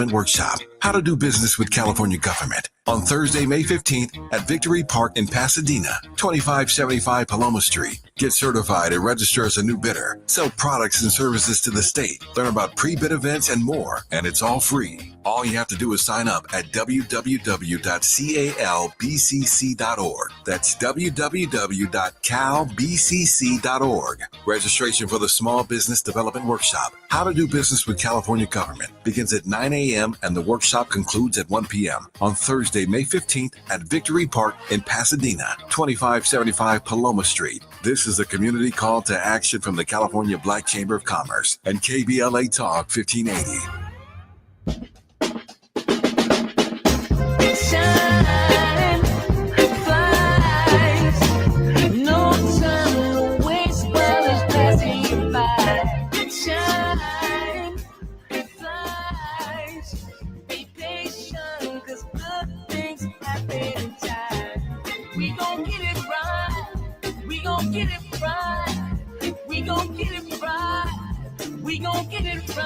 Workshop, How to Do Business with California Government, on Thursday, May 15th at Victory Park in Pasadena, 2575 Paloma Street. Get certified and register as a new bidder. Sell products and services to the state. Learn about pre-bid events and more, and it's all free. All you have to do is sign up at www.calbcc.org. That's www.calbcc.org. Registration for the Small Business Development Workshop, How to Do Business with California Government, begins at 9 a.m. and the workshop concludes at 1 p.m. on Thursday, May 15th at Victory Park in Pasadena, 2575 Paloma Street. This is a community call to action from the California Black Chamber of Commerce and KBLA Talk 1580.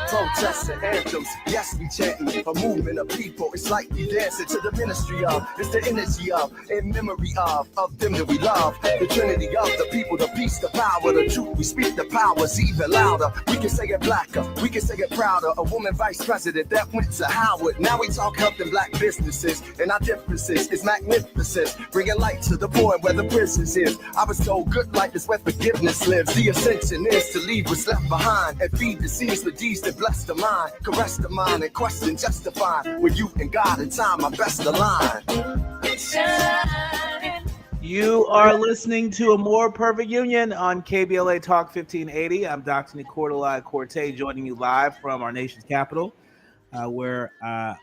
Protesting anthems, yes, we chanting a movement of people. It's like we dancing to the ministry of, it's the energy of, in memory of them that we love. The trinity of the people, the peace, the power, the truth. We speak the powers even louder. We can say it blacker, we can say it prouder. A woman vice president that went to Howard. Now we talk helping black businesses, and our differences is magnificent. Bringing light to the point where the prisons is. I was told good life is where forgiveness lives. The ascension is to leave what's left behind and feed the seeds with deeds that bless the mind, caress the mind, and question justify when you and God and time are best aligned. You are listening to A More Perfect Union on KBLA Talk 1580. I'm Dr. Nii-Quartelai Quartey, joining you live from our nation's capital, where I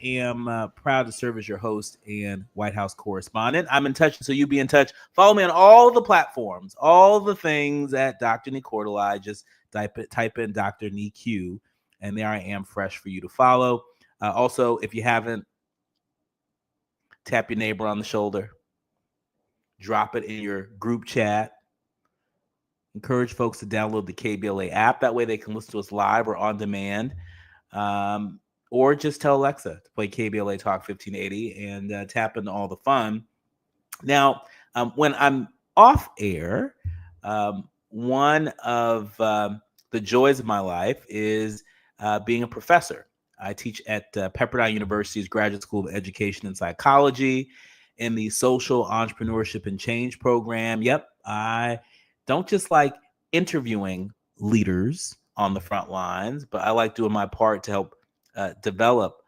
am proud to serve as your host and White House correspondent. I'm in touch, so you be in touch. Follow me on all the platforms, all the things at Dr. Nii-Quartelai. Just type in Dr. Nii-Q, and there I am, fresh for you to follow. Also, if you haven't, tap your neighbor on the shoulder. Drop it in your group chat. Encourage folks to download the KBLA app. That way they can listen to us live or on demand. Or just tell Alexa to play KBLA Talk 1580 and tap into all the fun. Now, when I'm off air, one of the joys of my life is being a professor. I teach at Pepperdine University's Graduate School of Education and Psychology in the Social Entrepreneurship and Change program. Yep, I don't just like interviewing leaders on the front lines, but I like doing my part to help develop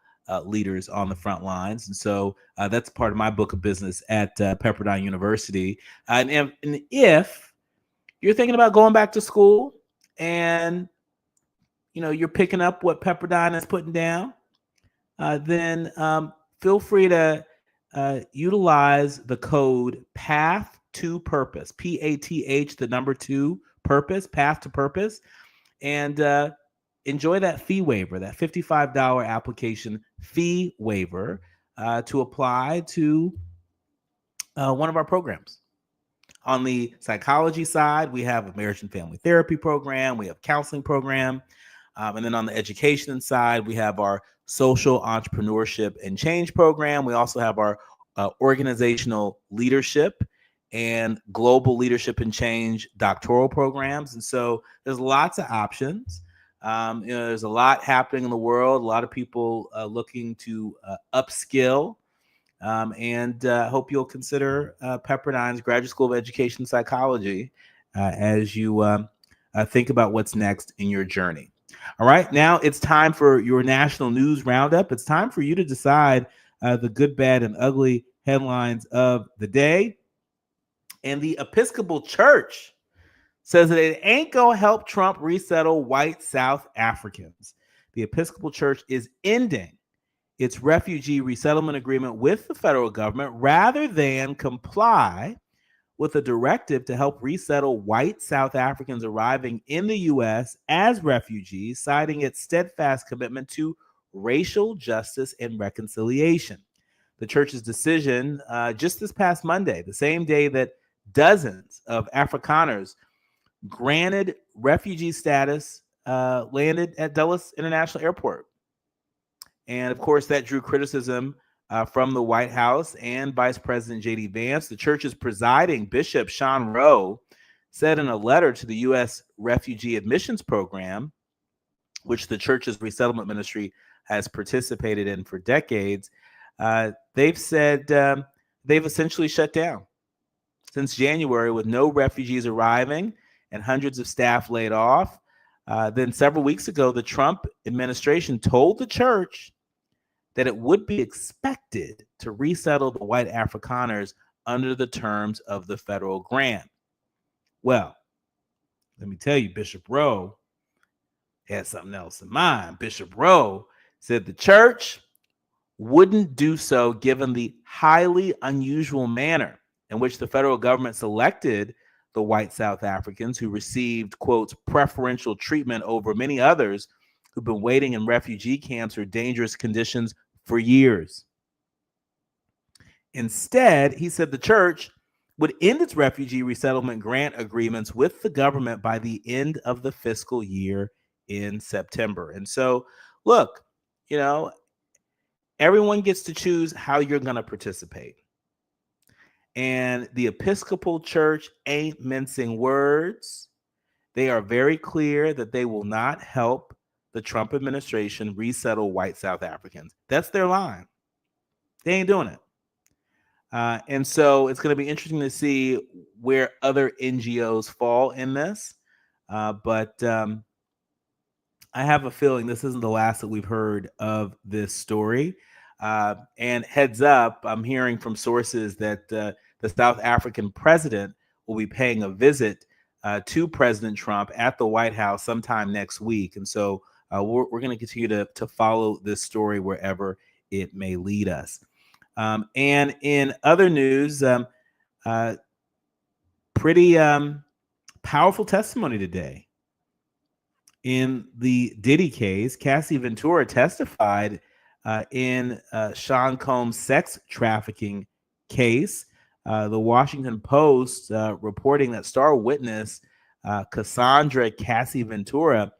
leaders on the front lines. And so that's part of my book of business at Pepperdine University. And if you're thinking about going back to school and you're picking up what Pepperdine is putting down, then feel free to utilize the code PATH to Purpose, PATH, the number 2, Purpose, Path to Purpose, and enjoy that fee waiver, that $55 application fee waiver to apply to one of our programs. On the psychology side, we have a marriage and family therapy program, we have counseling program, and then on the education side, we have our social entrepreneurship and change program. We also have our organizational leadership and global leadership and change doctoral programs. And so there's lots of options. There's a lot happening in the world, a lot of people looking to upskill, and hope you'll consider Pepperdine's Graduate School of Education Psychology as you think about what's next in your journey. All right, now it's time for your national news roundup. It's time for you to decide the good, bad, and ugly headlines of the day. And the Episcopal Church says that it ain't gonna help Trump resettle white South Africans. The Episcopal Church is ending its refugee resettlement agreement with the federal government rather than comply with a directive to help resettle white South Africans arriving in the U.S. as refugees, citing its steadfast commitment to racial justice and reconciliation. The church's decision just this past Monday, the same day that dozens of Afrikaners granted refugee status landed at Dulles International Airport. And of course, that drew criticism from the White House and Vice President J.D. Vance. The church's presiding Bishop Sean Rowe said in a letter to the U.S. Refugee Admissions Program, which the church's resettlement ministry has participated in for decades, they've said they've essentially shut down since January, with no refugees arriving and hundreds of staff laid off. Then several weeks ago, the Trump administration told the church that it would be expected to resettle the white Afrikaners under the terms of the federal grant. Well, let me tell you, Bishop Rowe had something else in mind. Bishop Rowe said the church wouldn't do so given the highly unusual manner in which the federal government selected the white South Africans who received, quote, preferential treatment over many others who've been waiting in refugee camps or dangerous conditions for years. Instead, he said the church would end its refugee resettlement grant agreements with the government by the end of the fiscal year in September. And so, look, everyone gets to choose how you're going to participate. And the Episcopal Church ain't mincing words. They are very clear that they will not help the Trump administration resettle white South Africans. That's their line. They ain't doing it. And so it's going to be interesting to see where other NGOs fall in this. But I have a feeling this isn't the last that we've heard of this story. And heads up, I'm hearing from sources that the South African president will be paying a visit to President Trump at the White House sometime next week. And so we're going to continue to follow this story wherever it may lead us. And in other news, pretty powerful testimony today. In the Diddy case, Cassie Ventura testified in Sean Combs' sex trafficking case. The Washington Post reporting that star witness Cassandra Cassie Ventura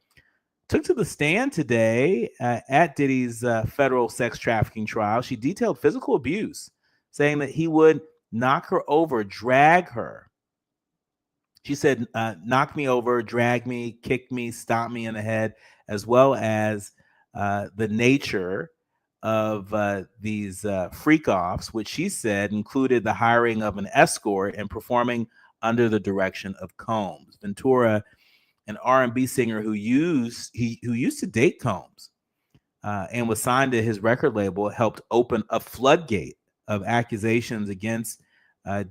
took to the stand today at Diddy's federal sex trafficking trial. She detailed physical abuse, saying that he would knock her over, drag her. She said, knock me over, drag me, kick me, stomp me in the head, as well as the nature of these freak-offs, which she said included the hiring of an escort and performing under the direction of Combs. Ventura, an R&B singer who used to date Combs and was signed to his record label, helped open a floodgate of accusations against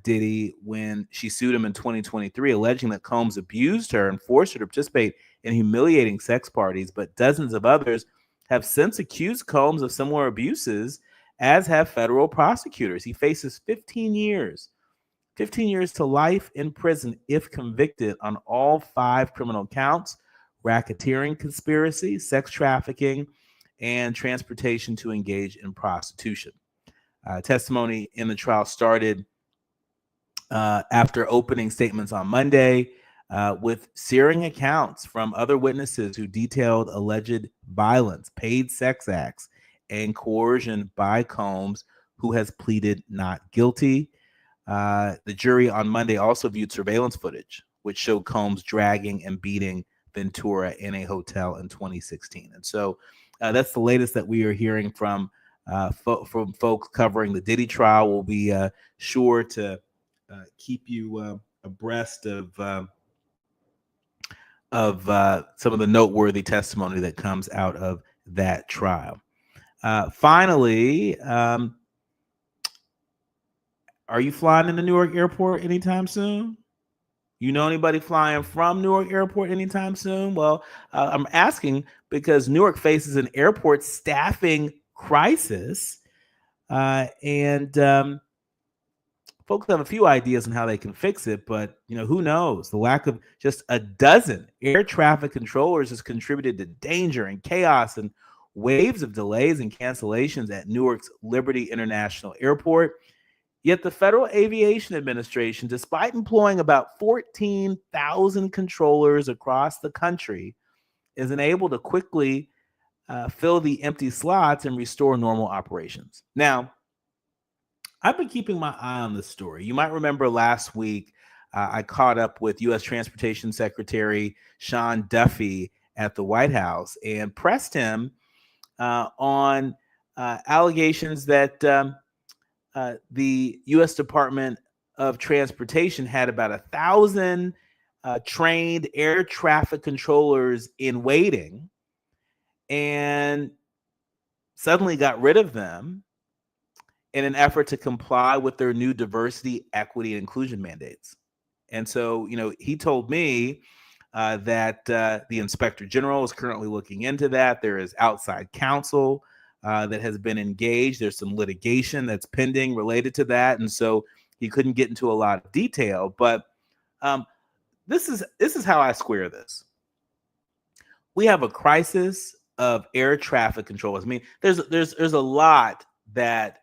Diddy when she sued him in 2023, alleging that Combs abused her and forced her to participate in humiliating sex parties. But dozens of others have since accused Combs of similar abuses, as have federal prosecutors. He faces 15 years to life in prison if convicted on all 5 criminal counts: racketeering conspiracy, sex trafficking, and transportation to engage in prostitution. Testimony in the trial started after opening statements on Monday, with searing accounts from other witnesses who detailed alleged violence, paid sex acts, and coercion by Combs, who has pleaded not guilty. The jury on Monday also viewed surveillance footage, which showed Combs dragging and beating Ventura in a hotel in 2016. And so that's the latest that we are hearing from folks covering the Diddy trial. We'll be sure to keep you abreast of some of the noteworthy testimony that comes out of that trial. Finally, are you flying into Newark Airport anytime soon? You know anybody flying from Newark Airport anytime soon? Well, I'm asking because Newark faces an airport staffing crisis, and folks have a few ideas on how they can fix it, but who knows? The lack of just a dozen air traffic controllers has contributed to danger and chaos and waves of delays and cancellations at Newark's Liberty International Airport. Yet the Federal Aviation Administration, despite employing about 14,000 controllers across the country, isn't able to quickly fill the empty slots and restore normal operations. Now, I've been keeping my eye on this story. You might remember last week, I caught up with U.S. Transportation Secretary Sean Duffy at the White House and pressed him on allegations that the U.S. Department of Transportation had about 1,000 trained air traffic controllers in waiting and suddenly got rid of them in an effort to comply with their new diversity, equity, and inclusion mandates. And so, he told me that the Inspector General is currently looking into that. There is outside counsel that has been engaged. There's some litigation that's pending related to that. And so he couldn't get into a lot of detail. But this is how I square this. We have a crisis of air traffic controllers. I mean, there's a lot that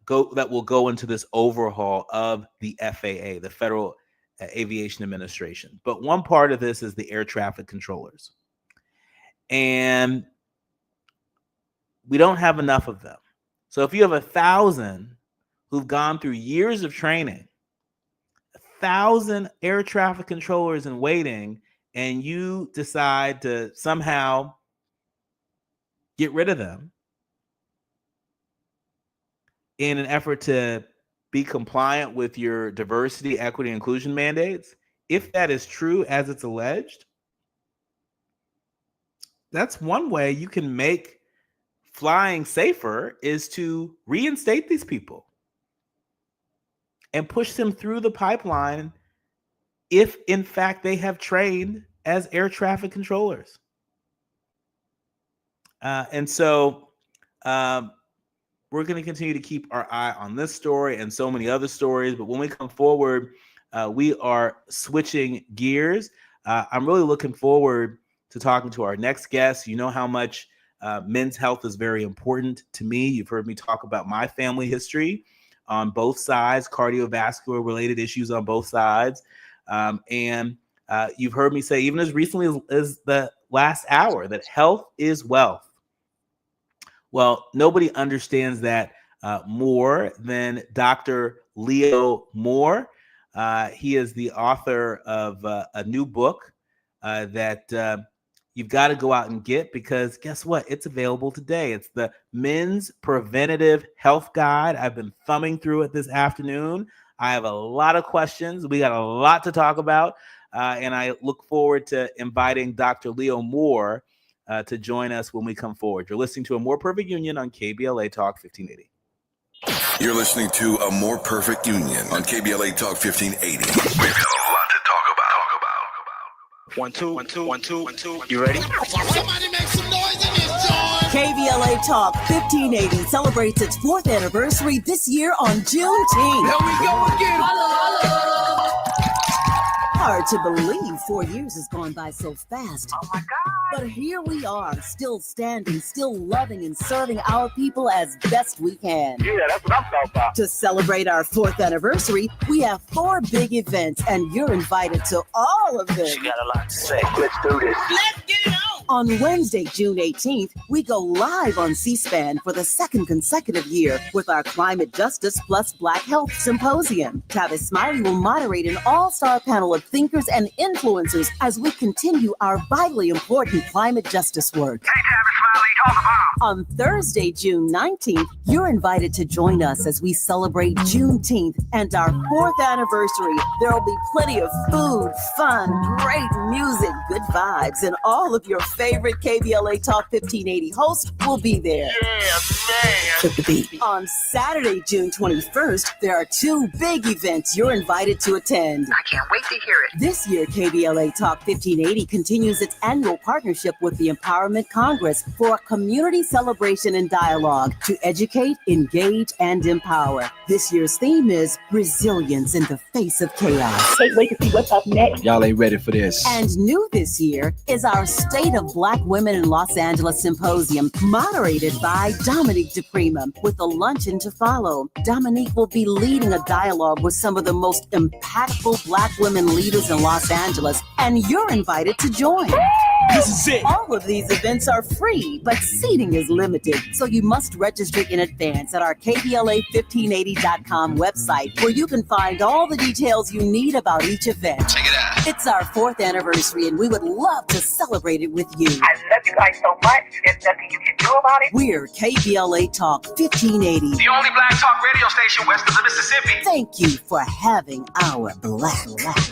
will go into this overhaul of the FAA, the Federal Aviation Administration. But one part of this is the air traffic controllers. And we don't have enough of them. So if you have 1,000 who've gone through years of training, 1,000 air traffic controllers in waiting, and you decide to somehow get rid of them in an effort to be compliant with your diversity, equity, and inclusion mandates, if that is true as it's alleged, that's one way you can make flying safer, is to reinstate these people and push them through the pipeline if, in fact, they have trained as air traffic controllers. And so we're going to continue to keep our eye on this story and so many other stories. But when we come forward, we are switching gears. I'm really looking forward to talking to our next guest. You know how much men's health is very important to me. You've heard me talk about my family history on both sides, cardiovascular related issues on both sides. And you've heard me say, even as recently as the last hour, that health is wealth. Well, nobody understands that more than Dr. Leo Moore. He is the author of a new book that you've got to go out and get, because guess what? It's available today. It's the Men's Preventative Health Guide. I've been thumbing through it this afternoon. I have a lot of questions. We got a lot to talk about. And I look forward to inviting Dr. Leo Moore to join us when we come forward. You're listening to A More Perfect Union on KBLA Talk 1580. You're listening to A More Perfect Union on KBLA Talk 1580. We've got a lot to talk about. 1 2 1 2 1 2 1 2. You ready? Somebody make some noise in this joint. KBLA Talk 1580 celebrates its 4th anniversary this year on Juneteenth. Here we go again. Hard to believe 4 years has gone by so fast. Oh my God. But here we are, still standing, still loving and serving our people as best we can. Yeah, that's what I'm talking about. To celebrate our 4th anniversary, we have 4 big events, and you're invited to all of them. She got a lot to say. Let's do this. Let's get it on. On Wednesday, June 18th, we go live on C-SPAN for the 2nd consecutive year with our Climate Justice Plus Black Health Symposium. Tavis Smiley will moderate an all-star panel of thinkers and influencers as we continue our vitally important climate justice work. Hey, Tavis Smiley, talk about. On Thursday, June 19th, you're invited to join us as we celebrate Juneteenth and our 4th anniversary. There will be plenty of food, fun, great music, good vibes, and all of your favorite KBLA Talk 1580 hosts will be there. Yeah, man. Flip the beat. On Saturday, June 21st, there are 2 big events you're invited to attend. I can't wait to hear it. This year, KBLA Talk 1580 continues its annual partnership with the Empowerment Congress for a community celebration and dialogue to educate, engage, and empower. This year's theme is resilience in the face of chaos. Can't wait to see what's up next. Y'all ain't ready for this. And new this year is our State of Black Women in Los Angeles Symposium, moderated by Dominique DePrima, with a luncheon to follow. Dominique will be leading a dialogue with some of the most impactful Black women leaders in Los Angeles, and you're invited to join. This is it. All of these events are free, but seating is limited, so you must register in advance at our KBLA1580.com website, where you can find all the details you need about each event. Check it out. It's our 4th anniversary, and we would love to celebrate it with you. I love you guys so much. There's nothing you can do about it. We're KBLA Talk 1580. The only black talk radio station west of the Mississippi. Thank you for having our black.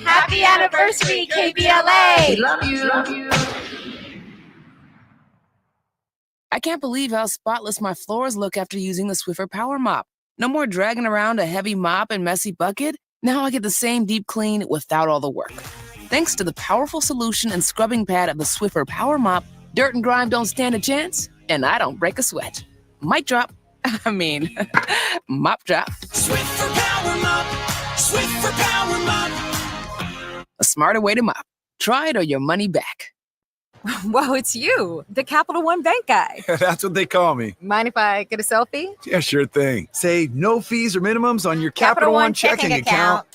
Happy anniversary, KBLA! Love you. I can't believe how spotless my floors look after using the Swiffer Power Mop. No more dragging around a heavy mop and messy bucket. Now I get the same deep clean without all the work. Thanks to the powerful solution and scrubbing pad of the Swiffer Power Mop, dirt and grime don't stand a chance, and I don't break a sweat. Mic drop. Mop drop. Swiffer Power Mop. Swiffer Power Mop. A smarter way to mop. Try it or your money back. Whoa, it's you, the Capital One Bank guy. That's what they call me. Mind if I get a selfie? Yeah, sure thing. Say no fees or minimums on your Capital One checking account.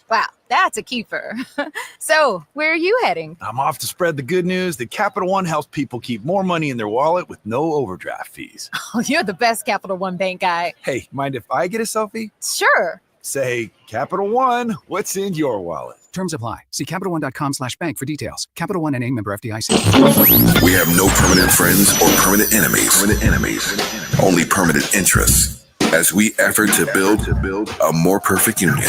Wow, that's a keeper. So, where are you heading? I'm off to spread the good news that Capital One helps people keep more money in their wallet with no overdraft fees. Oh, you're the best Capital One Bank guy. Hey, mind if I get a selfie? Sure. Say, Capital One, what's in your wallet? Terms apply. See CapitalOne.com/bank for details. Capital One NA, member FDIC. We have no permanent friends or permanent enemies. Only permanent interests. As we effort to build a more perfect union.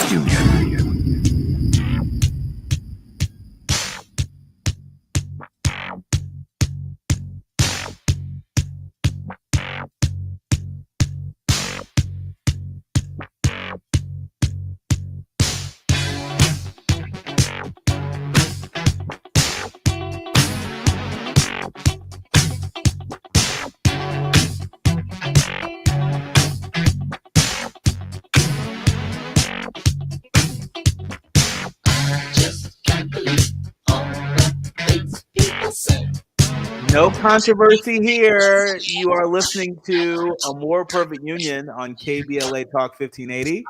No controversy here. You are listening to A More Perfect Union on KBLA Talk 1580.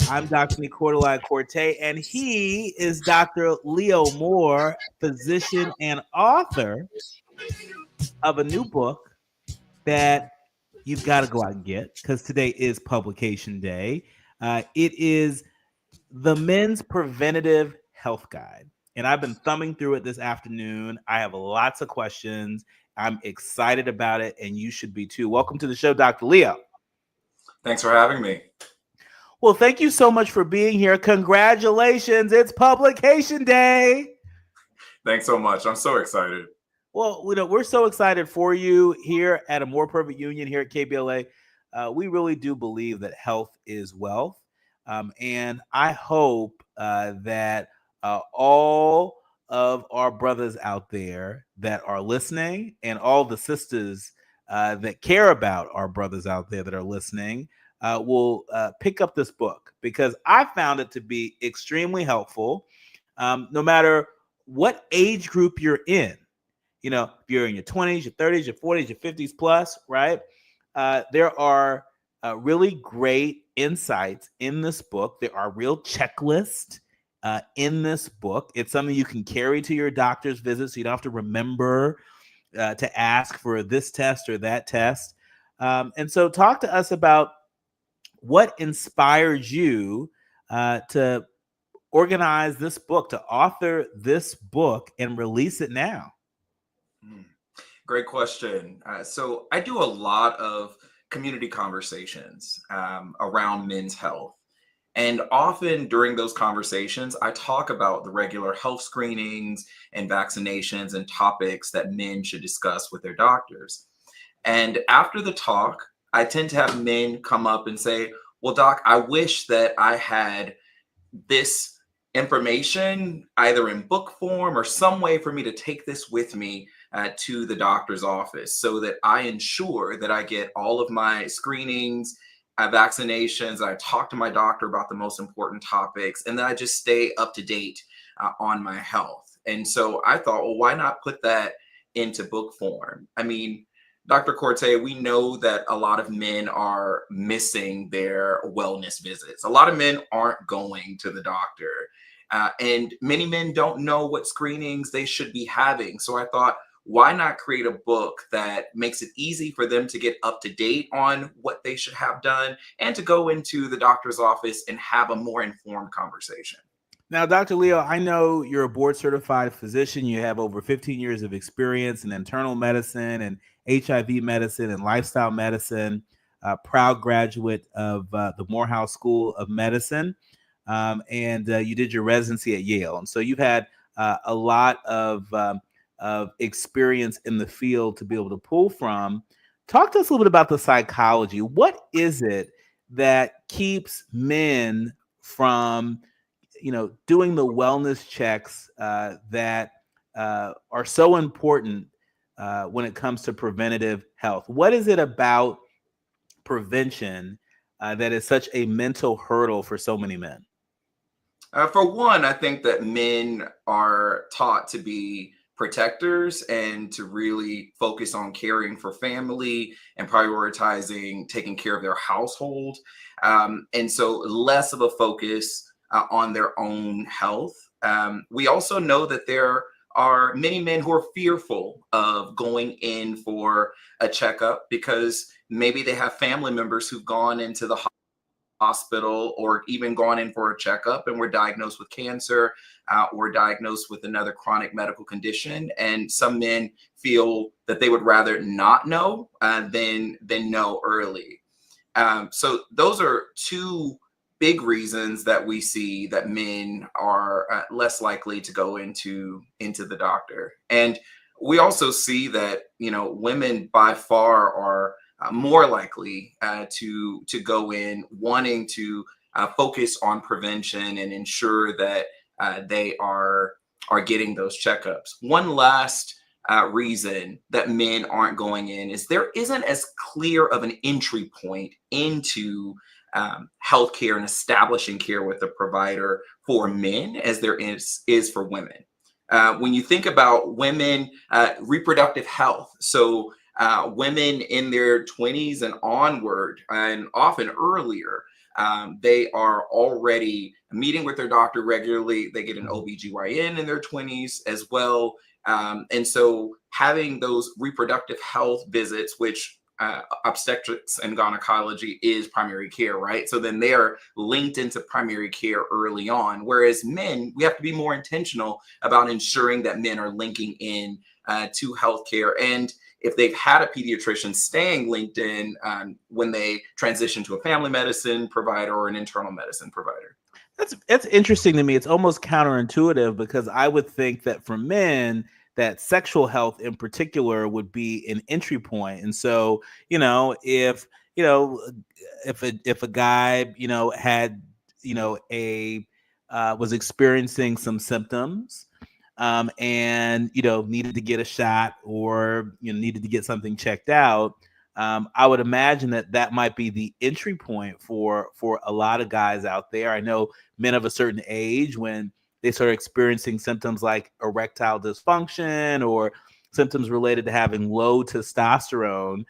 I'm Dr. Nii-Quartelai Quartey, and he is Dr. Leo Moore, physician and author of a new book that you've got to go out and get because today is publication day. It is The Men's Preventative Health Guide. And I've been thumbing through it this afternoon. I have lots of questions. I'm excited about it, and you should be too. Welcome to the show, Dr. Leo. Thanks for having me. Well, thank you so much for being here. Congratulations. It's publication day. Thanks so much. I'm so excited. Well, we're so excited for you here at A More Perfect Union here at KBLA. We really do believe that health is wealth. And I hope that all of our brothers out there that are listening and all the sisters that care about our brothers out there that are listening will pick up this book because I found it to be extremely helpful no matter what age group you're in. You know, if you're in your 20s, your 30s, your 40s, your 50s plus, right? There are really great insights in this book. There are real checklists in this book. It's something you can carry to your doctor's visit so you don't have to remember to ask for this test or that test. And so talk to us about what inspired you to organize this book, to author this book and release it now. Great question. So I do a lot of community conversations around men's health. And often during those conversations, I talk about the regular health screenings and vaccinations and topics that men should discuss with their doctors. And after the talk, I tend to have men come up and say, well, doc, I wish that I had this information either in book form or some way for me to take this with me to the doctor's office so that I ensure that I get all of my screenings, vaccinations, I talk to my doctor about the most important topics, and then I just stay up to date on my health. And so I thought, well, why not put that into book form? I mean, Dr. Quartey, we know that a lot of men are missing their wellness visits. A lot of men aren't going to the doctor. And many men don't know what screenings they should be having. So I thought, why not create a book that makes it easy for them to get up to date on what they should have done and to go into the doctor's office and have a more informed conversation? Now, Dr. Leo, I know you're a board certified physician. You have over 15 years of experience in internal medicine and HIV medicine and lifestyle medicine, proud graduate of the Morehouse School of Medicine. And you did your residency at Yale. And so you've had a lot of experience in the field to be able to pull from. Talk to us a little bit about the psychology. What is it that keeps men from doing the wellness checks that are so important when it comes to preventative health? What is it about prevention that is such a mental hurdle for so many men? For one, I think that men are taught to be protectors and to really focus on caring for family and prioritizing taking care of their household. And so less of a focus on their own health. We also know that there are many men who are fearful of going in for a checkup because maybe they have family members who've gone into the hospital or even gone in for a checkup and were diagnosed with cancer or diagnosed with another chronic medical condition. And some men feel that they would rather not know than know early. So those are two big reasons that we see that men are less likely to go into the doctor. And we also see that, women by far are more likely to go in wanting to focus on prevention and ensure that they are getting those checkups. One last reason that men aren't going in is there isn't as clear of an entry point into healthcare and establishing care with a provider for men as there is for women. When you think about women, reproductive health, so women in their 20s and onward, and often earlier, they are already meeting with their doctor regularly. They get an OBGYN in their 20s as well. And so having those reproductive health visits, which obstetrics and gynecology is primary care, right? So then they're linked into primary care early on. Whereas men, we have to be more intentional about ensuring that men are linking in to healthcare. And if they've had a pediatrician, staying linked in when they transition to a family medicine provider or an internal medicine provider. That's interesting to me. It's almost counterintuitive because I would think that for men, that sexual health in particular would be an entry point. And so, if a guy, had, was experiencing some symptoms, and, needed to get a shot or, needed to get something checked out, I would imagine that might be the entry point for a lot of guys out there. I know men of a certain age, when they start experiencing symptoms like erectile dysfunction or symptoms related to having low testosterone,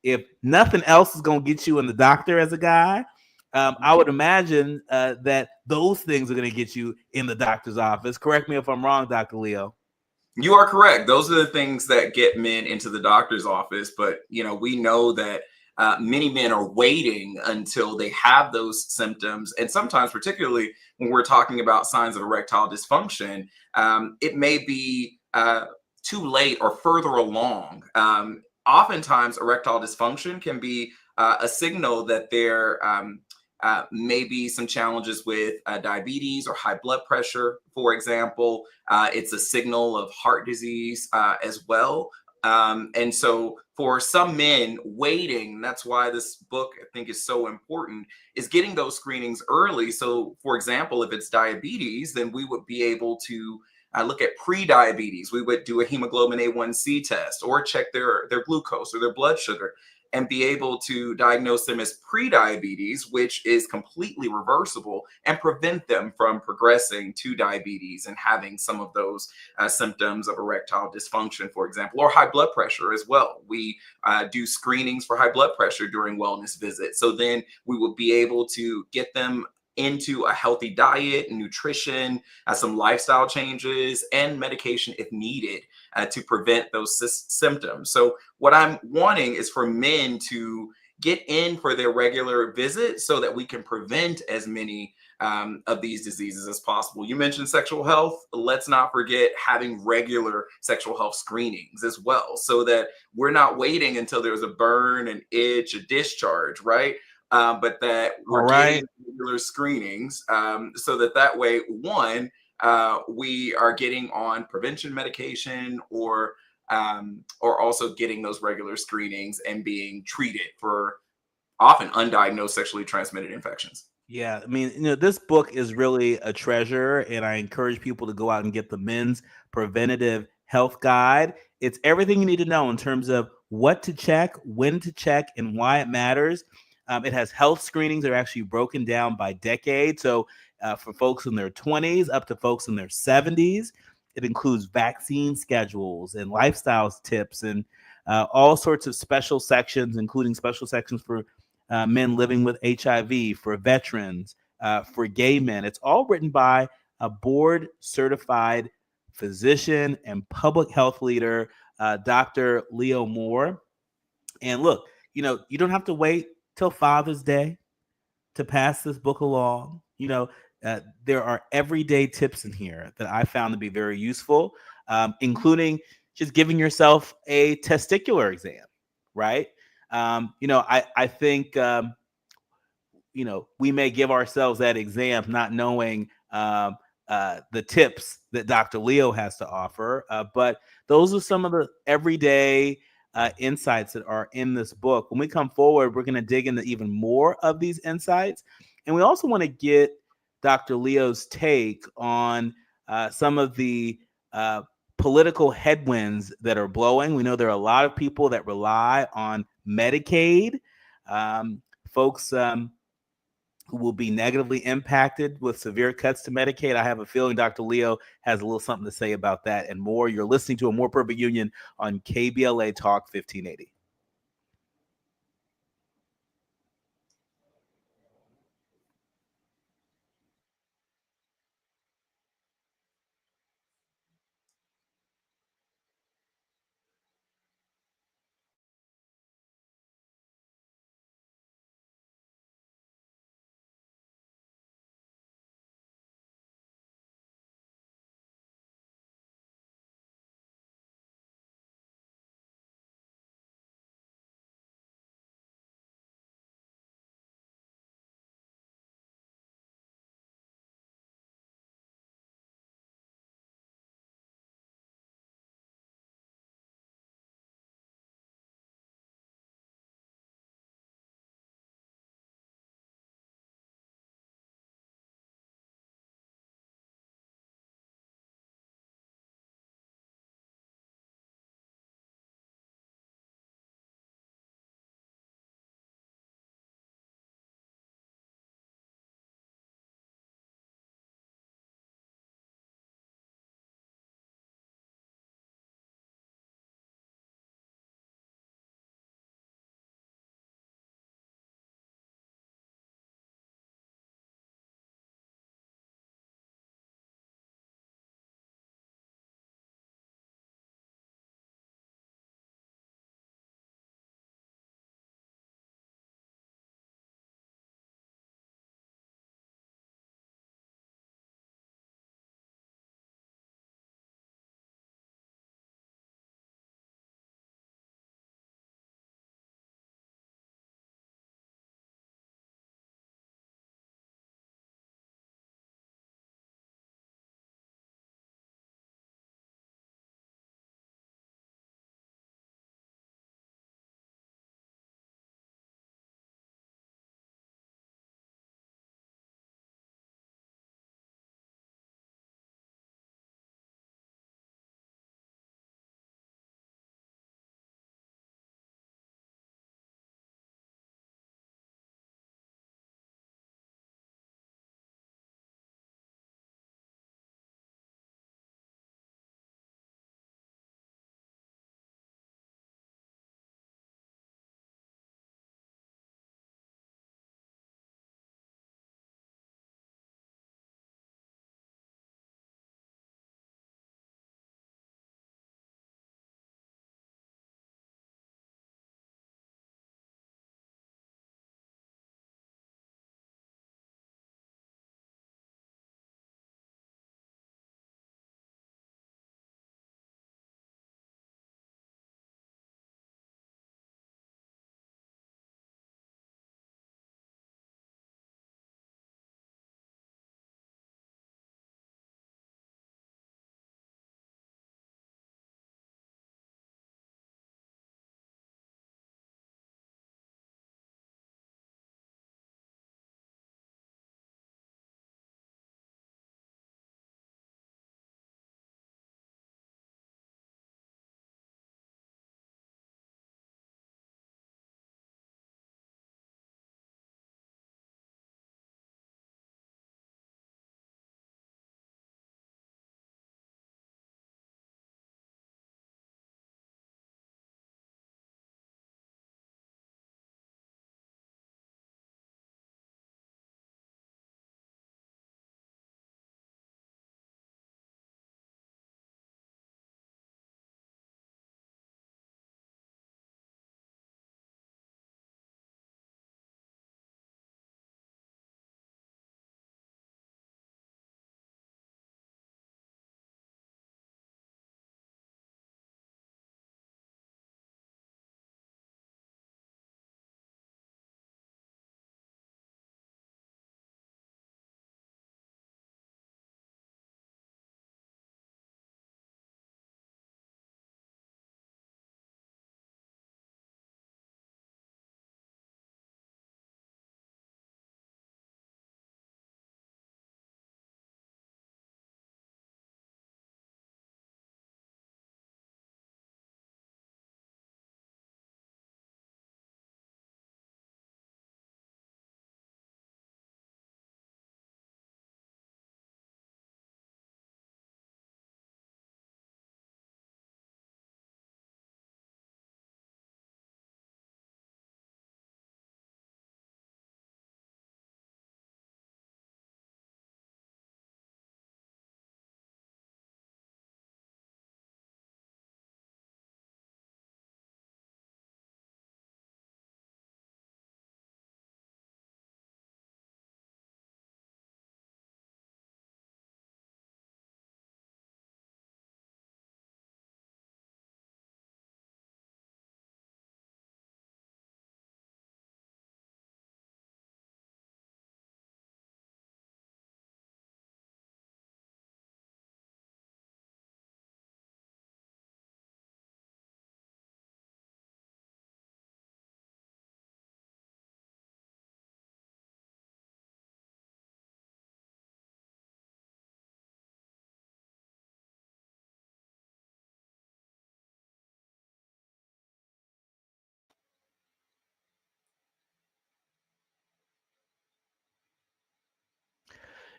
if nothing else is going to get you in the doctor as a guy, I would imagine that those things are going to get you in the doctor's office. Correct me if I'm wrong, Dr. Leo. You are correct. Those are the things that get men into the doctor's office. But, we know that many men are waiting until they have those symptoms. And sometimes, particularly when we're talking about signs of erectile dysfunction, it may be too late or further along. Oftentimes, erectile dysfunction can be a signal that there may be some challenges with diabetes or high blood pressure, for example. It's a signal of heart disease as well. And so for some men waiting, that's why this book I think is so important, is getting those screenings early. So for example, if it's diabetes, then we would be able to look at pre-diabetes. We would do a hemoglobin A1C test or check their glucose or their blood sugar and be able to diagnose them as pre-diabetes, which is completely reversible, and prevent them from progressing to diabetes and having some of those symptoms of erectile dysfunction, for example, or high blood pressure as well. We do screenings for high blood pressure during wellness visits. So then we will be able to get them into a healthy diet, nutrition, some lifestyle changes, and medication if needed to prevent those symptoms. So, what I'm wanting is for men to get in for their regular visit so that we can prevent as many of these diseases as possible. You mentioned sexual health. Let's not forget having regular sexual health screenings as well, so that we're not waiting until there's a burn, an itch, a discharge, right? But that we're getting regular screenings so that way, one, we are getting on prevention medication or also getting those regular screenings and being treated for often undiagnosed sexually transmitted infections. Yeah, I mean, this book is really a treasure, and I encourage people to go out and get the Men's Preventative Health Guide. It's everything you need to know in terms of what to check, when to check, and why it matters. It has health screenings that are actually broken down by decade. So, for folks in their 20s up to folks in their 70s, it includes vaccine schedules and lifestyle tips and all sorts of special sections, including special sections for men living with HIV, for veterans, for gay men. It's all written by a board certified physician and public health leader, Dr. Leo Moore. And look, you don't have to wait till Father's Day to pass this book along. There are everyday tips in here that I found to be very useful, including just giving yourself a testicular exam, right? I think we may give ourselves that exam not knowing the tips that Dr. Leo has to offer. But those are some of the everyday insights that are in this book. When we come forward, we're going to dig into even more of these insights. And we also want to get Dr. Leo's take on some of the political headwinds that are blowing. We know there are a lot of people that rely on Medicaid. Folks who will be negatively impacted with severe cuts to Medicaid. I have a feeling Dr. Leo has a little something to say about that and more. You're listening to A More Perfect Union on KBLA Talk 1580.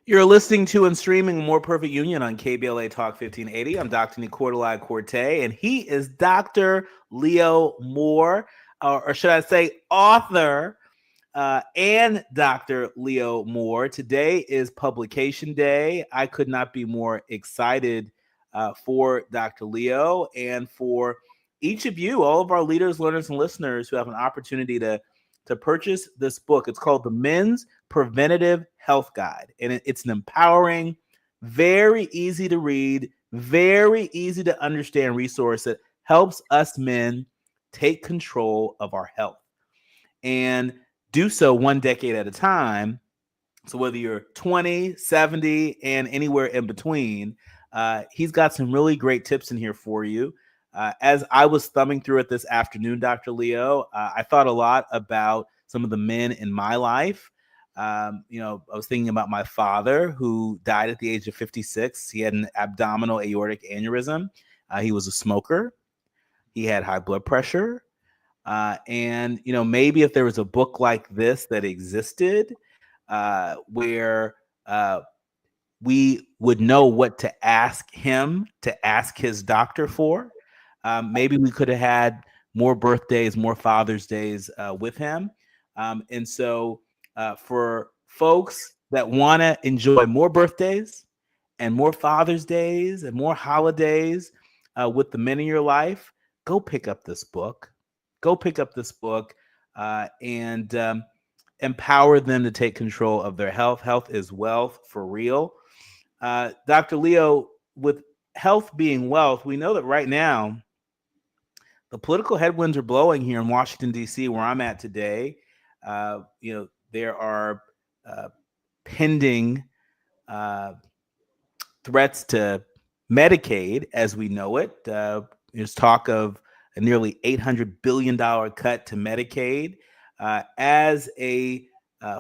You're listening to and streaming More Perfect Union on KBLA Talk 1580. I'm Dr. Nii-Quartelai Quartey, and he is Dr. Leo Moore, or should I say author, and Dr. Leo Moore. Today is publication day. I could not be more excited for Dr. Leo and for each of you, all of our leaders, learners, and listeners who have an opportunity to purchase this book. It's called The Men's Preventative Health Guide, and it's an empowering, very easy to read, very easy to understand resource that helps us men take control of our health and do so one decade at a time. So whether you're 20, 70, and anywhere in between, he's got some really great tips in here for you. As I was thumbing through it this afternoon, Dr. Leo, I thought a lot about some of the men in my life. I was thinking about my father, who died at the age of 56. He had an abdominal aortic aneurysm. He was a smoker. He had high blood pressure. And maybe if there was a book like this that existed, where we would know what to ask him, to ask his doctor for, maybe we could have had more birthdays, more Father's Days with him. And so for folks that want to enjoy more birthdays and more Father's Days and more holidays with the men in your life, go pick up this book. Go pick up this book and empower them to take control of their health. Health is wealth for real. Dr. Leo, with health being wealth, we know that right now the political headwinds are blowing here in Washington, D.C., where I'm at today. There are pending threats to Medicaid as we know it. There's talk of a nearly $800 billion cut to Medicaid. As a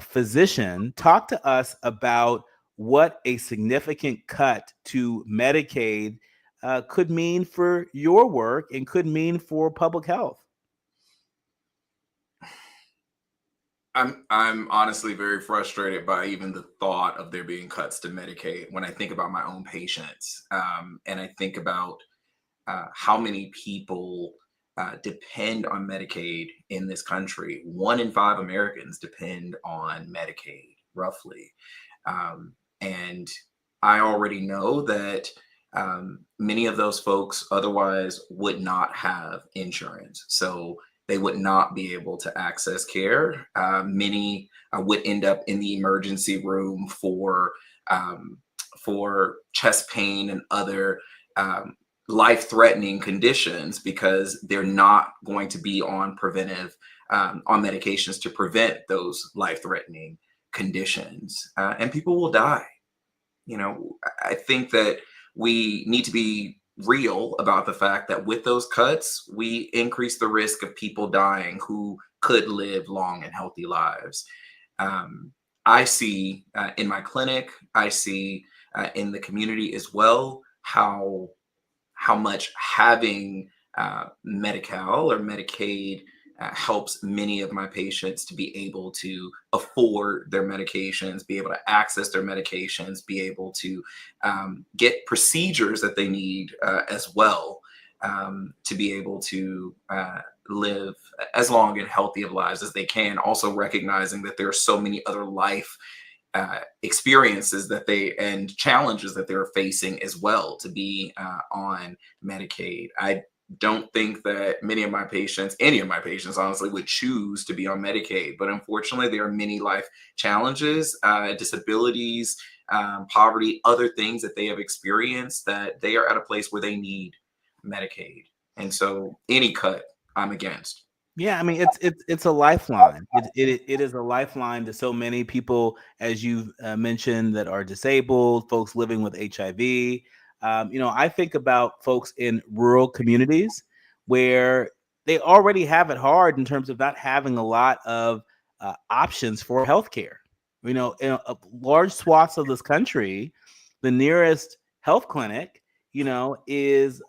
physician, talk to us about what a significant cut to Medicaid could mean for your work and could mean for public health. I'm honestly very frustrated by even the thought of there being cuts to Medicaid when I think about my own patients, and I think about how many people depend on Medicaid in this country. 1 in 5 Americans depend on Medicaid, roughly. And I already know that many of those folks otherwise would not have insurance. So they would not be able to access care. Many would end up in the emergency room for chest pain and other life-threatening conditions because they're not going to be on preventive on medications to prevent those life-threatening conditions, and people will die. I think that we need to be real about the fact that with those cuts, we increase the risk of people dying who could live long and healthy lives. I see in my clinic, I see in the community as well, how much having Medi-Cal or Medicaid helps many of my patients to be able to afford their medications, be able to access their medications, be able to get procedures that they need as well, to be able to live as long and healthy of lives as they can, also recognizing that there are so many other life experiences and challenges that they're facing as well to be on Medicaid. I don't think that any of my patients honestly would choose to be on Medicaid, but unfortunately there are many life challenges, disabilities, poverty, other things that they have experienced that they are at a place where they need Medicaid. And so any cut I'm against. Yeah, I mean it's a lifeline. It is a lifeline to so many people, as you mentioned, that are disabled, folks living with HIV. I think about folks in rural communities where they already have it hard in terms of not having a lot of options for healthcare. In large swaths of this country, the nearest health clinic, is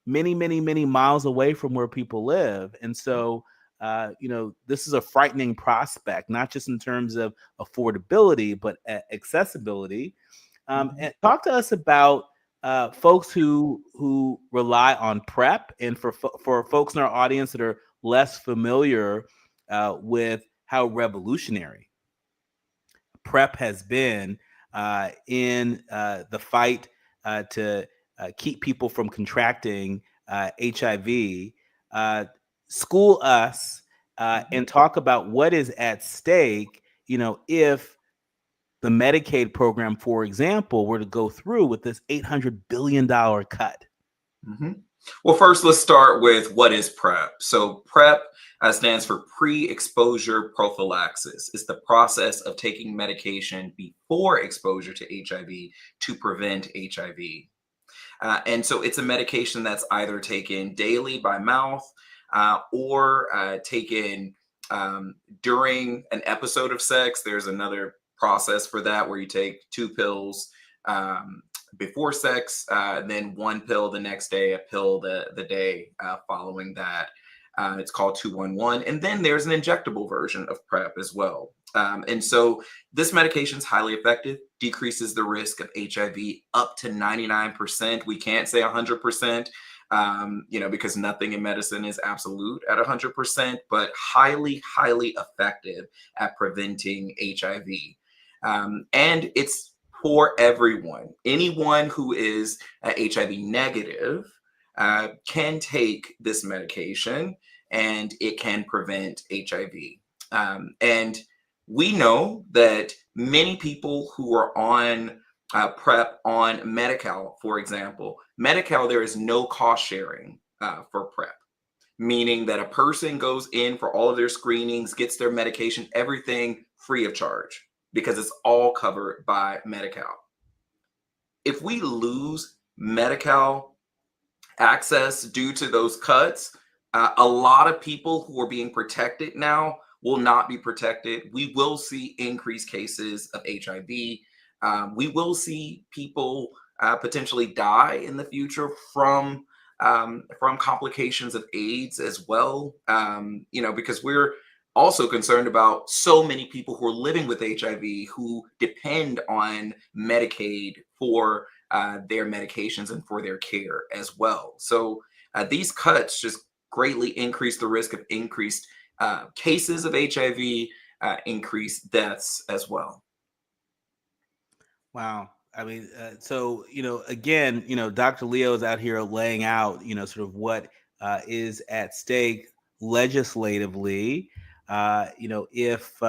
many, many, many miles away from where people live. And so this is a frightening prospect, not just in terms of affordability, but accessibility. And talk to us about folks who rely on PrEP, and for folks in our audience that are less familiar with how revolutionary PrEP has been in the fight to keep people from contracting HIV. School us and talk about what is at stake, if the Medicaid program, for example, were to go through with this $800 billion cut. Well, first, let's start with what is PrEP. So PrEP stands for pre-exposure prophylaxis. It's the process of taking medication before exposure to HIV to prevent HIV. And so it's a medication that's either taken daily by mouth or taken during an episode of sex. There's another process for that where you take 2 pills before sex, then 1 pill the next day, a pill the day following that. It's called 211. And then there's an injectable version of PrEP as well. And so this medication is highly effective, decreases the risk of HIV up to 99%. We can't say 100%, because nothing in medicine is absolute at 100%, but highly, highly effective at preventing HIV. And it's for everyone. Anyone who is HIV negative can take this medication, and it can prevent HIV. And we know that many people who are on PrEP on Medi-Cal, for example, Medi-Cal, there is no cost sharing for PrEP, meaning that a person goes in for all of their screenings, gets their medication, everything free of charge, because it's all covered by Medi-Cal. If we lose Medi-Cal access due to those cuts, a lot of people who are being protected now will not be protected. We will see increased cases of HIV. We will see people potentially die in the future from complications of AIDS as well. Because we're also concerned about so many people who are living with HIV who depend on Medicaid for their medications and for their care as well. So these cuts just greatly increase the risk of increased cases of HIV, increased deaths as well. Wow. I mean, again, Dr. Leo is out here laying out, sort of what is at stake legislatively. If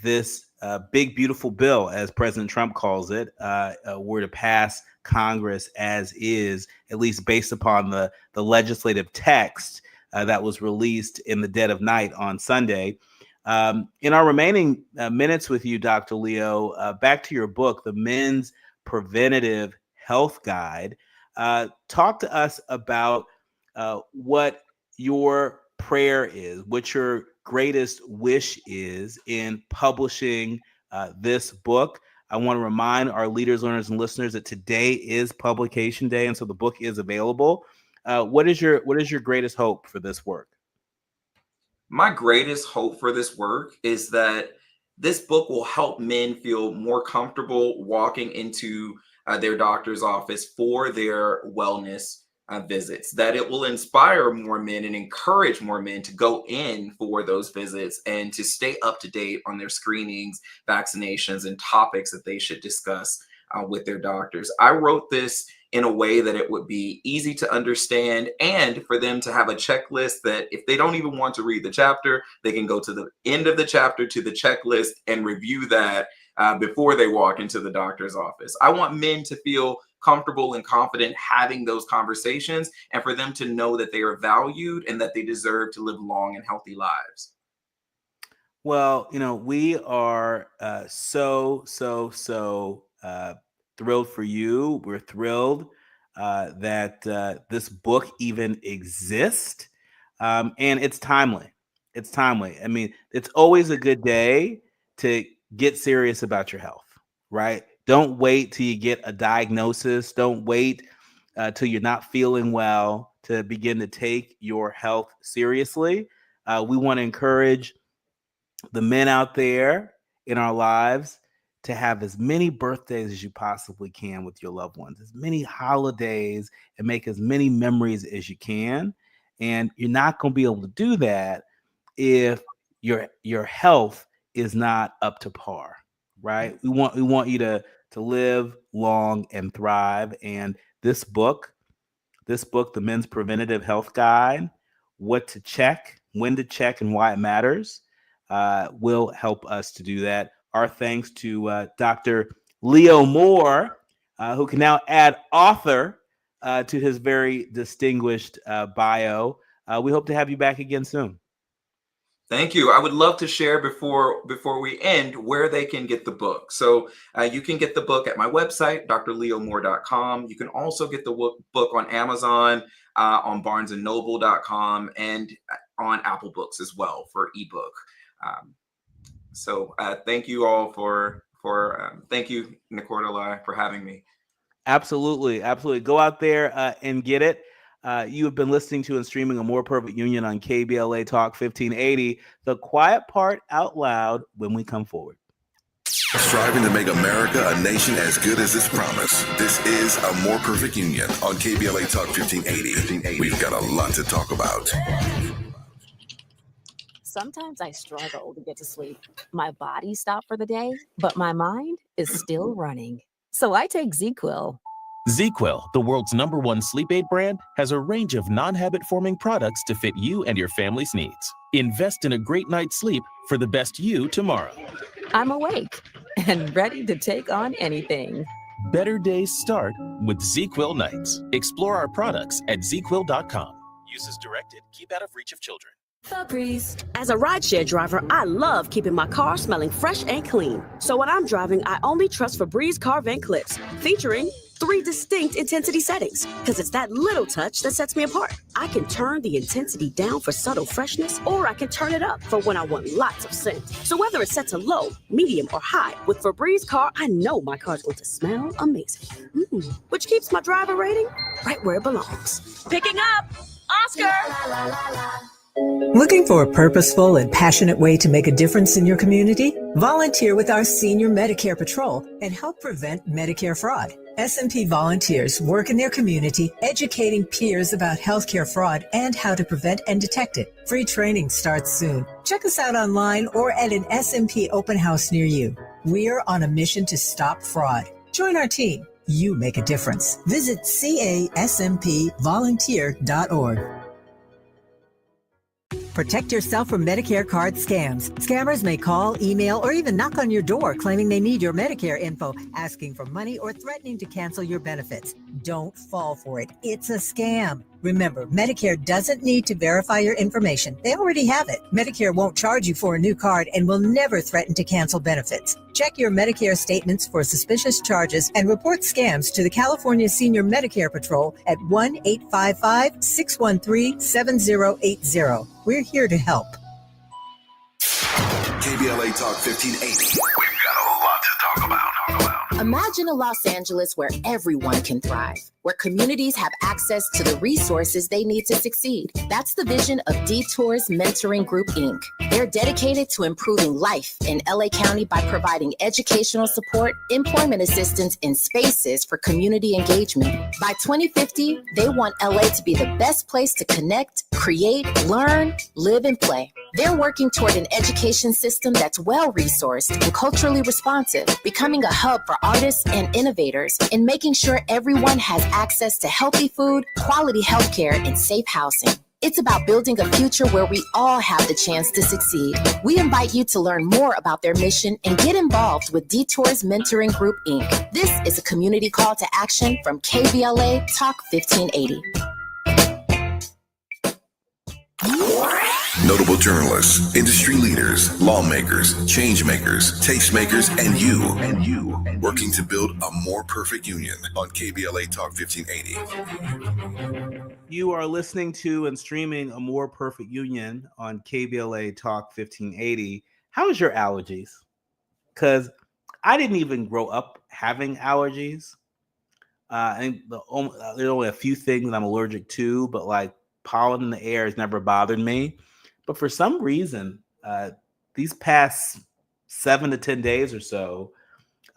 this big, beautiful bill, as President Trump calls it, were to pass Congress as is, at least based upon the legislative text that was released in the dead of night on Sunday. In our remaining minutes with you, Dr. Leo, back to your book, The Men's Preventative Health Guide. Talk to us about what your prayer is, what your greatest wish is in publishing this book. I want to remind our leaders, learners, and listeners that today is publication day, and so the book is available. What is your greatest hope for this work? My greatest hope for this work is that this book will help men feel more comfortable walking into their doctor's office for their wellness visits, that it will inspire more men and encourage more men to go in for those visits and to stay up to date on their screenings, vaccinations, and topics that they should discuss with their doctors. I wrote this in a way that it would be easy to understand, and for them to have a checklist that if they don't even want to read the chapter, they can go to the end of the chapter to the checklist and review that before they walk into the doctor's office. I want men to feel comfortable and confident having those conversations, and for them to know that they are valued and that they deserve to live long and healthy lives. Well, we are so thrilled for you. We're thrilled that this book even exists, and it's timely. It's timely. I mean, it's always a good day to get serious about your health, right? Don't wait till you get a diagnosis. Don't wait till you're not feeling well to begin to take your health seriously. We want to encourage the men out there in our lives to have as many birthdays as you possibly can with your loved ones, as many holidays, and make as many memories as you can. And you're not going to be able to do that if your health is not up to par, right? We want you to live long and thrive. And this book, The Men's Preventative Health Guide, What to Check, When to Check, and Why It Matters, will help us to do that. Our thanks to Dr. Leo Moore, who can now add author to his very distinguished bio. We hope to have you back again soon. Thank you. I would love to share before we end where they can get the book. So you can get the book at my website, drleomore.com. You can also get the book on Amazon, on barnesandnoble.com, and on Apple Books as well for ebook. So thank you all thank you, Nii-Quartelai, for having me. Absolutely. Go out there and get it. You have been listening to and streaming A More Perfect Union on KBLA Talk 1580. The quiet part out loud when we come forward. Striving to make America a nation as good as its promise. This is A More Perfect Union on KBLA Talk 1580. We've got a lot to talk about. Sometimes I struggle to get to sleep. My body stopped for the day, but my mind is still running. So I take ZzzQuil. ZzzQuil, the world's #1 sleep aid brand, has a range of non-habit-forming products to fit you and your family's needs. Invest in a great night's sleep for the best you tomorrow. I'm awake and ready to take on anything. Better days start with ZzzQuil nights. Explore our products at ZzzQuil.com. Use as directed. Keep out of reach of children. Febreze. As a rideshare driver, I love keeping my car smelling fresh and clean. So when I'm driving, I only trust Febreze car vent clips, featuring 3 distinct intensity settings, because it's that little touch that sets me apart. I can turn the intensity down for subtle freshness, or I can turn it up for when I want lots of scent. So whether it's set to low, medium, or high, with Febreze car, I know my car's going to smell amazing. Which keeps my driver rating right where it belongs. Picking up, Oscar! Looking for a purposeful and passionate way to make a difference in your community? Volunteer with our Senior Medicare Patrol and help prevent Medicare fraud. S&P volunteers work in their community educating peers about healthcare fraud and how to prevent and detect it. Free training starts soon. Check us out online or at an S&P open house near you. We're on a mission to stop fraud. Join our team. You make a difference. Visit casmpvolunteer.org. Protect yourself from Medicare card scams. Scammers may call, email, or even knock on your door claiming they need your Medicare info, asking for money or threatening to cancel your benefits. Don't fall for it. It's a scam. Remember, Medicare doesn't need to verify your information. They already have it. Medicare won't charge you for a new card and will never threaten to cancel benefits. Check your Medicare statements for suspicious charges and report scams to the California Senior Medicare Patrol at 1-855-613-7080. We're here to help. KBLA Talk 1580. We've got a lot to talk about. Imagine a Los Angeles where everyone can thrive, where communities have access to the resources they need to succeed. That's the vision of Detours Mentoring Group, Inc. They're dedicated to improving life in LA County by providing educational support, employment assistance, and spaces for community engagement. By 2050, they want LA to be the best place to connect, create, learn, live, and play. They're working toward an education system that's well-resourced and culturally responsive, becoming a hub for artists and innovators, and making sure everyone has access to healthy food, quality healthcare, and safe housing. It's about building a future where we all have the chance to succeed. We invite you to learn more about their mission and get involved with Detours Mentoring Group, Inc. This is a community call to action from KBLA Talk 1580. Notable journalists, industry leaders, lawmakers, change makers, tastemakers, and you, working to build a more perfect union on KBLA Talk 1580. You are listening to and streaming A More Perfect Union on KBLA Talk 1580. How is your allergies? Because I didn't even grow up having allergies. And there's only a few things I'm allergic to, but like pollen in the air has never bothered me. But for some reason, these past 7 to 10 days or so,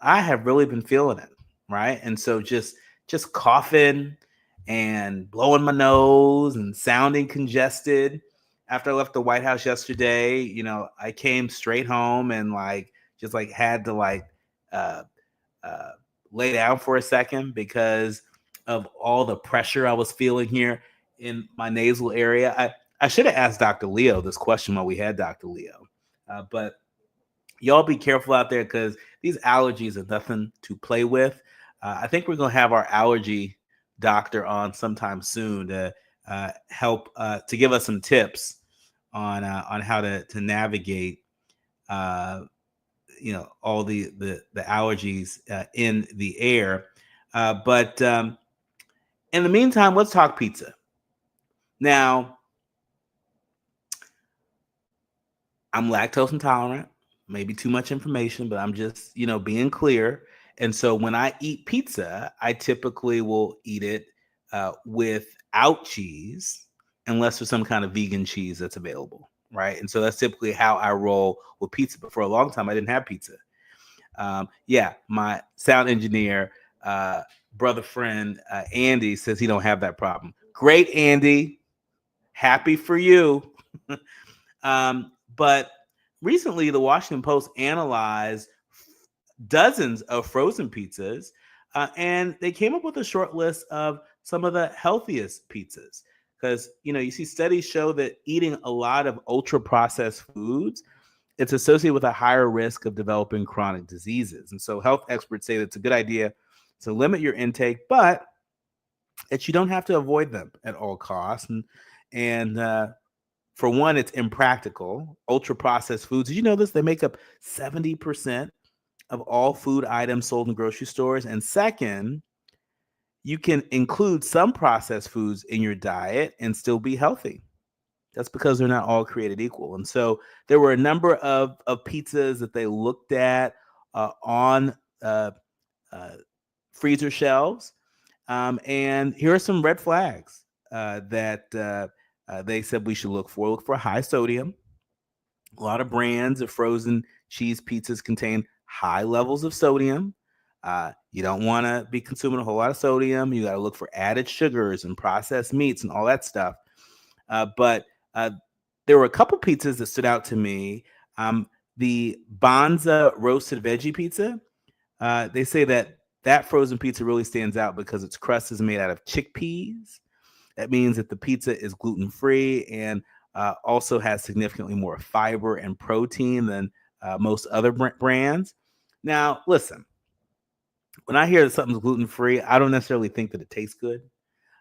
I have really been feeling it, right? And so just coughing and blowing my nose and sounding congested. After I left the White House yesterday, I came straight home and just had to lay down for a second because of all the pressure I was feeling here in my nasal area. I should have asked Dr. Leo this question while we had Dr. Leo, but y'all be careful out there because these allergies are nothing to play with. I think we're going to have our allergy doctor on sometime soon to help to give us some tips on how to navigate all the allergies in the air. But in the meantime, let's talk pizza. Now, I'm lactose intolerant. Maybe too much information, but I'm just, being clear. And so when I eat pizza, I typically will eat it without cheese, unless there's some kind of vegan cheese that's available, right? And so that's typically how I roll with pizza. But for a long time, I didn't have pizza. My sound engineer, brother friend, Andy, says he don't have that problem. Great, Andy. Happy for you. But recently, the Washington Post analyzed dozens of frozen pizzas, and they came up with a short list of some of the healthiest pizzas. Because, you see studies show that eating a lot of ultra-processed foods, it's associated with a higher risk of developing chronic diseases. And so health experts say that it's a good idea to limit your intake, but that you don't have to avoid them at all costs. And for one, it's impractical. Ultra-processed foods, did you know this? They make up 70% of all food items sold in grocery stores. And second, you can include some processed foods in your diet and still be healthy. That's because they're not all created equal. And so there were a number of pizzas that they looked at on freezer shelves. And here are some red flags that they said we should look for. Look for high sodium. A lot of brands of frozen cheese pizzas contain high levels of sodium. You don't want to be consuming a whole lot of sodium. You got to look for added sugars and processed meats and all that stuff. But there were a couple pizzas that stood out to me. The Banza roasted veggie pizza. They say that frozen pizza really stands out because its crust is made out of chickpeas. That means that the pizza is gluten-free and also has significantly more fiber and protein than most other brands. Now, listen, when I hear that something's gluten-free, I don't necessarily think that it tastes good.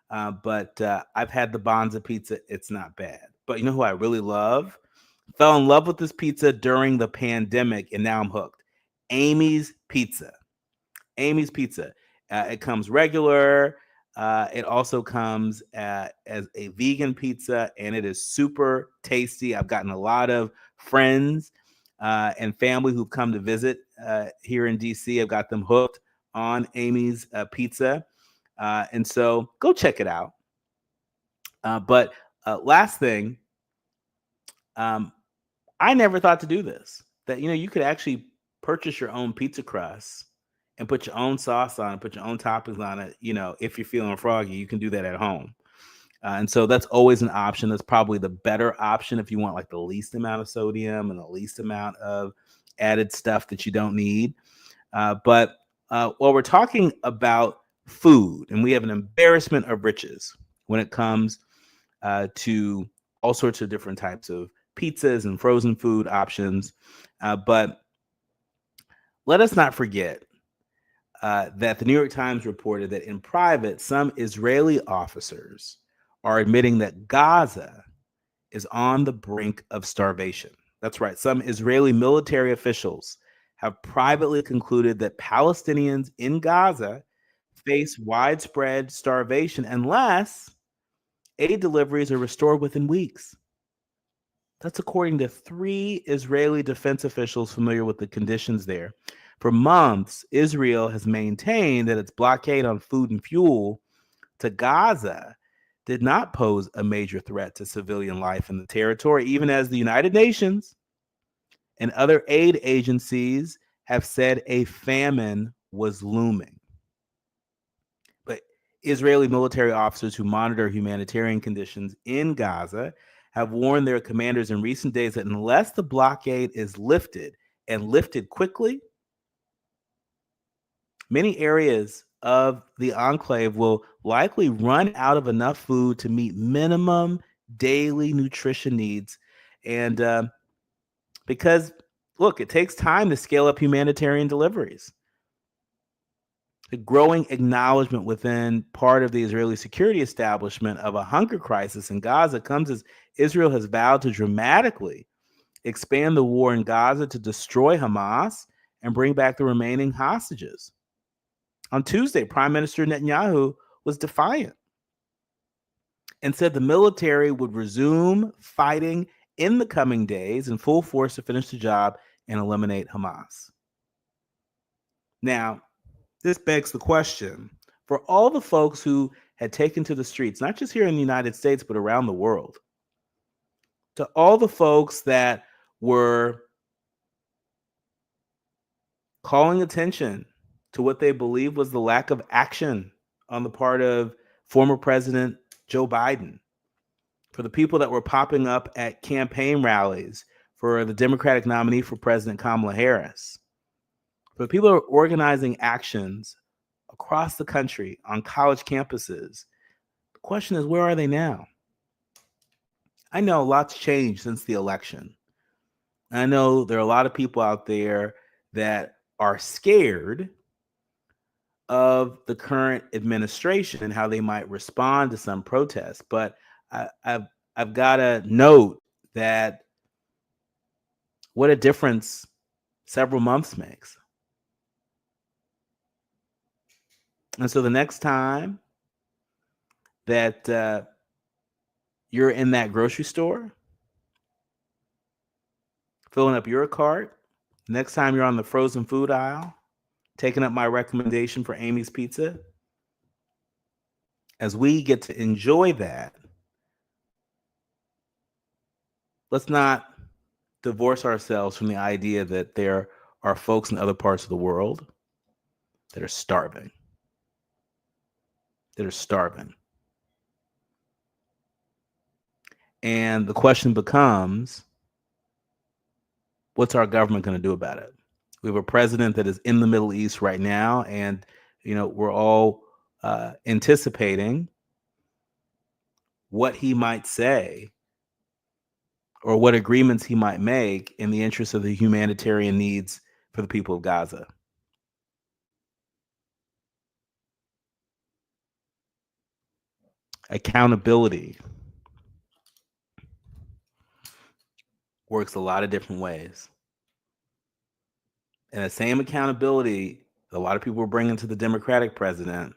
But I've had the Banza pizza. It's not bad. But you know who I really love? Fell in love with this pizza during the pandemic, and now I'm hooked. Amy's Pizza. Amy's Pizza. It comes regular. It also comes as a vegan pizza, and it is super tasty. I've gotten a lot of friends and family who've come to visit here in DC. I've got them hooked on Amy's Pizza. And so go check it out. But last thing, I never thought to do this, that, you could actually purchase your own pizza crust and put your own sauce on it, put your own toppings on it. If you're feeling froggy, you can do that at home. And so that's always an option. That's probably the better option if you want like the least amount of sodium and the least amount of added stuff that you don't need. But while we're talking about food, and we have an embarrassment of riches when it comes to all sorts of different types of pizzas and frozen food options. But let us not forget that the New York Times reported that in private, some Israeli officers are admitting that Gaza is on the brink of starvation. That's right. Some Israeli military officials have privately concluded that Palestinians in Gaza face widespread starvation unless aid deliveries are restored within weeks. That's according to 3 Israeli defense officials familiar with the conditions there. For months, Israel has maintained that its blockade on food and fuel to Gaza did not pose a major threat to civilian life in the territory, even as the United Nations and other aid agencies have said a famine was looming. But Israeli military officers who monitor humanitarian conditions in Gaza have warned their commanders in recent days that unless the blockade is lifted and lifted quickly, many areas of the enclave will likely run out of enough food to meet minimum daily nutrition needs. And because, look, it takes time to scale up humanitarian deliveries. The growing acknowledgement within part of the Israeli security establishment of a hunger crisis in Gaza comes as Israel has vowed to dramatically expand the war in Gaza to destroy Hamas and bring back the remaining hostages. On Tuesday, Prime Minister Netanyahu was defiant and said the military would resume fighting in the coming days in full force to finish the job and eliminate Hamas. Now, this begs the question for all the folks who had taken to the streets, not just here in the United States, but around the world, to all the folks that were calling attention to what they believe was the lack of action on the part of former President Joe Biden, for the people that were popping up at campaign rallies for the Democratic nominee for President Kamala Harris, for the people who are organizing actions across the country on college campuses. The question is, where are they now? I know a lot's changed since the election. I know there are a lot of people out there that are scared of the current administration and how they might respond to some protests. But I've got to note that what a difference several months makes. And so the next time that you're in that grocery store, filling up your cart, next time you're on the frozen food aisle, taking up my recommendation for Amy's Pizza, as we get to enjoy that, let's not divorce ourselves from the idea that there are folks in other parts of the world that are starving. And the question becomes, what's our government going to do about it? We have a president that is in the Middle East right now, and we're all anticipating what he might say or what agreements he might make in the interest of the humanitarian needs for the people of Gaza. Accountability works a lot of different ways. And the same accountability that a lot of people are bringing to the Democratic president,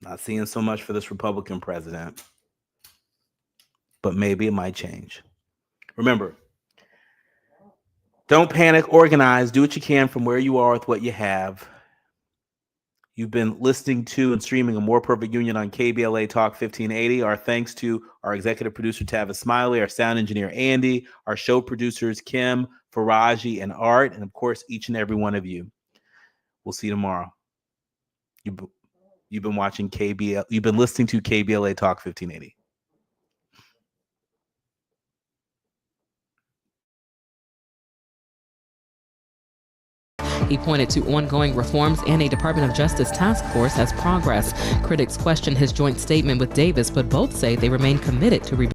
not seeing so much for this Republican president, but maybe it might change. Remember, don't panic, organize, do what you can from where you are with what you have. You've been listening to and streaming A More Perfect Union on KBLA Talk 1580. Our thanks to our executive producer, Tavis Smiley, our sound engineer, Andy, our show producers, Kim, Faraji, and Art, and of course, each and every one of you. We'll see you tomorrow. You've been watching KBL. You've been listening to KBLA Talk 1580. He pointed to ongoing reforms and a Department of Justice task force as progress. Critics question his joint statement with Davis, but both say they remain committed to